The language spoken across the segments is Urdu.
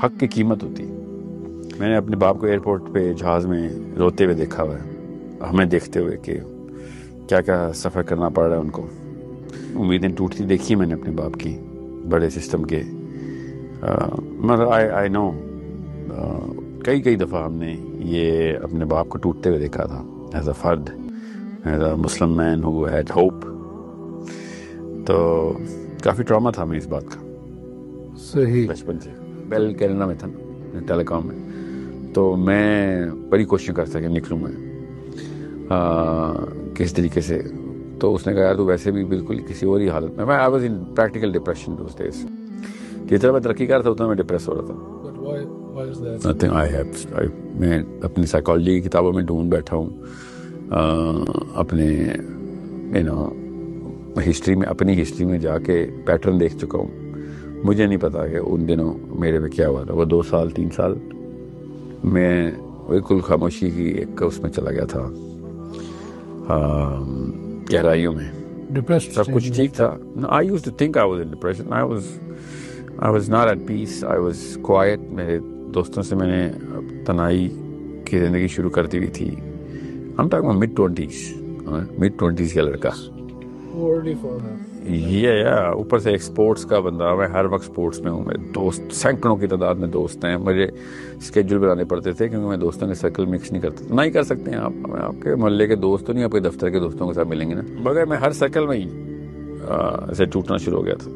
حق کی قیمت ہوتی ہے. میں نے اپنے باپ کو ایئرپورٹ پہ جہاز میں روتے ہوئے دیکھا ہوا ہے، ہمیں دیکھتے ہوئے کہ کیا کیا سفر کرنا پڑ رہا ہے ان کو. امیدیں ٹوٹتی دیکھی میں نے اپنے باپ کی بڑے سسٹم کے. مگر آئی نو کئی دفعہ ہم نے یہ اپنے باپ کو ٹوٹتے ہوئے دیکھا تھا ایز اے فرد، as a Muslim man who had hope. تو کافی ٹراما تھا ہمیں اس بات کا. صحیح. بچپن سے بیل کینیڈا میں تھا نا، ٹیلی کام میں، تو میں بڑی کوشش کرتا کہ نکلوں میں کس طریقے سے. تو اس نے کہا یار تو ویسے بھی بالکل کسی اور ہی حالت میں. I was in practical depression those days. جتنا میں ترقی کر رہا تھا اتنا میں ڈپریس ہو رہا تھا. میں اپنی سائیکالوجی کی کتابوں میں ڈھونڈ بیٹھا ہوں، اپنے ہسٹری میں، اپنی ہسٹری میں جا کے پیٹرن دیکھ چکا ہوں. مجھے نہیں پتا کہ ان دنوں میرے میں کیا ہوا تھا. وہ 2 سال 3 سال میں بالکل خاموشی کی ایک اس میں چلا گیا تھا، گہرائیوں میں. سب کچھ ٹھیک تھا. I used to think I was in depression. I was not at peace. I was quiet. میرے دوستوں سے میں نے تنہائی کی زندگی شروع کر دی ہوئی تھی. I'm talking about mid-20s کا لڑکا. یہ اوپر سے ایک سپورٹس کا بندہ. میں ہر وقت سپورٹس میں ہوں. میرے دوست سینکڑوں کی تعداد میں دوست ہیں. مجھے اسکیجول بنانے پڑتے تھے کیونکہ میں دوستوں کے سرکل مکس نہیں کرتا. نہ ہی کر سکتے ہیں آپ کے محلے کے دوست تو نہیں آپ کے دفتر کے دوستوں کے ساتھ ملیں گے نا. مگر میں ہر سرکل میں ہی سے ٹوٹنا شروع ہو گیا تھا.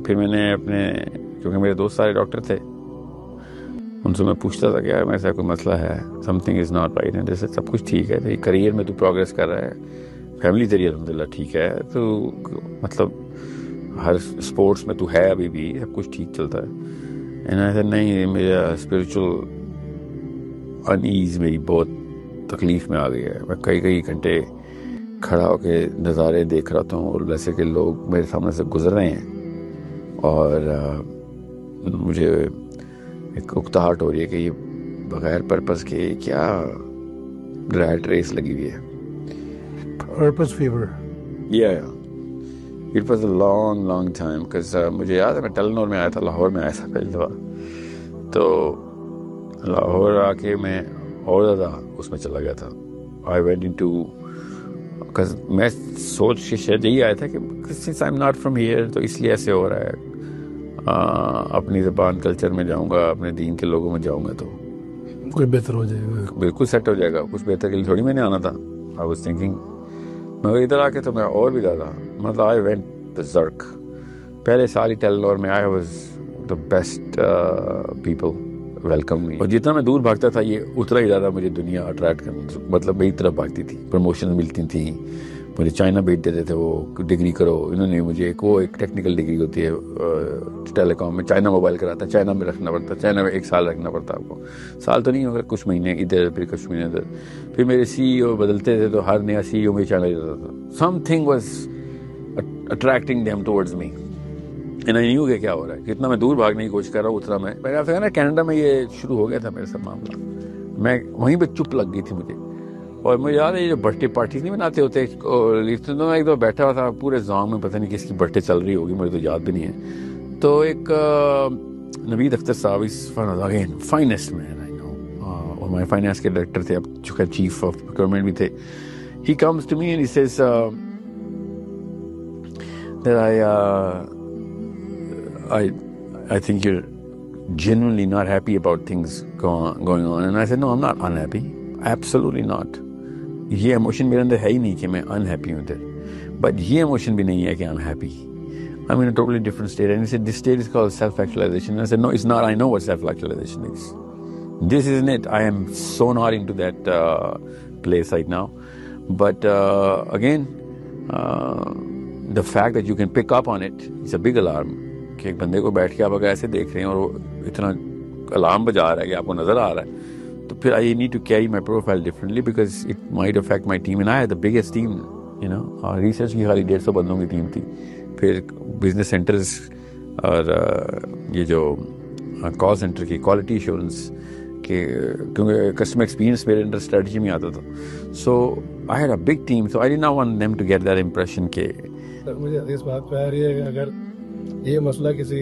پھر میں نے اپنے، کیونکہ میرے دوست سارے ڈاکٹر تھے، ان سے میں پوچھتا تھا کہ یار میرے ساتھ کوئی مسئلہ ہے، some thing is not right. جیسے سب کچھ ٹھیک ہے، کریئر میں تو پروگریس کر رہا ہے، فیملی تیری الحمدللہ ٹھیک ہے، تو مطلب ہر اسپورٹس میں تو ہے، ابھی بھی سب کچھ ٹھیک چلتا ہے. نہیں، میرا اسپریچول انیز میری بہت تکلیف میں آ گئی ہے. میں کئی گھنٹے کھڑا ہو کے نظارے دیکھ رہا ہوں، اور جیسے کہ لوگ میرے سامنے سے گزر رہے ہیں، اور مجھے ایک اکتاہٹ ہو رہی ہے کہ یہ بغیر پرپز کے کیا ریٹ ریس لگی ہوئی ہے. Purpose fever. It was a long time because مجھے یاد ہے میں ٹیلنور میں آیا تھا، لاہور میں آیا تھا پہلی دفعہ. تو لاہور آ کے میں اور زیادہ اس میں چلا گیا تھا. I went into because میں سوچ کے شاید یہی آیا تھا کہ since I'm not from here تو اس لیے ایسے ہو رہا ہے. اپنی زبان کلچر میں جاؤں گا، اپنے دین کے لوگوں میں جاؤں گا تو کوئی بہتر ہو جائے گا، بالکل سیٹ ہو جائے گا. کچھ بہتر کے لیے تھوڑی میں نے آنا تھا. I was thinking مگر ادھر آ کے تو میں اور بھی زیادہ مطلب I went berserk. پہلے سال ہی ٹیلنور میں I was the best people welcome me. اور جتنا میں دور بھاگتا تھا یہ اتنا ہی زیادہ مجھے دنیا اٹریکٹ کرنا، مطلب میری طرف بھاگتی تھی. پروموشن ملتی تھیں، مجھے چائنا بھیج دیتے تھے، وہ ڈگری کرو. انہوں نے مجھے ایک ٹیکنیکل ڈگری ہوتی ہے ٹیلی کام میں، چائنا موبائل کراتا ہے، چائنا میں رکھنا پڑتا ہے، چائنا میں 1 سال رکھنا پڑتا ہے آپ کو. سال تو نہیں مگر کچھ مہینے ادھر، پھر کچھ مہینے ادھر. پھر میرے CEO بدلتے تھے تو ہر نیا CEO میں چائنا جاتا تھا. Some thing was attracting them towards me and I knew کہ کیا ہو رہا ہے. جتنا میں دور بھاگنے کی کوشش کر رہا ہوں اتنا میں آپ سے کہا نا کینیڈا میں یہ شروع ہو گیا تھا میرے ساتھ معاملہ. میں وہیں پہ چپ لگ گئی تھی مجھے. اور مجھے یاد ہے یہ جو برتھ ڈے پارٹیز نہیں بناتے ہوتے، میں ایک دو بیٹھا ہوا تھا پورے زام میں، پتہ نہیں کس کی برتھ ڈے چل رہی ہوگی، مجھے تو یاد بھی نہیں ہے. تو ایک نوید اختر صاحب از اگین فائنسٹ مین آئی نو، اور ہمارے فائنانس کے ڈائریکٹر تھے، اب چونکہ چیف آف پروکیورمنٹ بھی تھے. He comes to me and he says that I think you're genuinely not happy about things going on. And I said, no, I'm not unhappy. Absolutely not. یہ ایموشن میرے اندر ہے ہی نہیں کہ میں unhappy ہوں ادھر. But یہ ایموشن بھی نہیں ہے کہ I'm happy. I'm in a totally different state. And he said, this state is called self-actualization. And I said, no, it's not. I know what self-actualization is. This isn't it. I am so not into that place right now. But again, the fact that you can pick up on it is a big alarm. کہ ایک بندے کو بیٹھ کے آپ اگر ایسے دیکھ رہے ہیں اور وہ اتنا الارم بجا رہا ہے کہ آپ کو نظر آ رہا ہے، تو پھر I need to carry my profile differently because it might affect my team. And I had the biggest team, you know. Research کی خالی 150 بندوں کی ٹیم تھی. پھر بزنس سینٹرز اور یہ جو کال سینٹر کی کوالٹی ایشورنس کہ کیونکہ کسٹمر ایکسپیرینس میرے انڈر اسٹریٹجی میں آتا تھا. سو I had a big team, so I did not want them to get that impression کہ مجھے اس بات پہ آ رہی ہے کہ اگر یہ مسئلہ کسی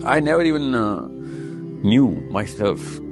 I never even knew myself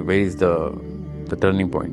where is the turning point।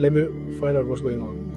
Let me find out what's going on।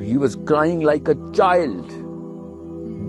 he was crying like a child,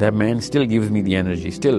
That man still gives me the energy. Still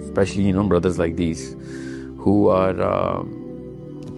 especially brothers like these who are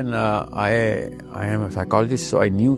and I am a psychologist, so I knew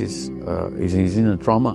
is in a trauma।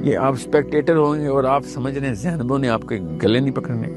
یہ آپ اسپیکٹیٹر ہوں گے اور آپ سمجھ رہے ہیں زینبوں نے آپ کے گلے نہیں پکڑنے کے.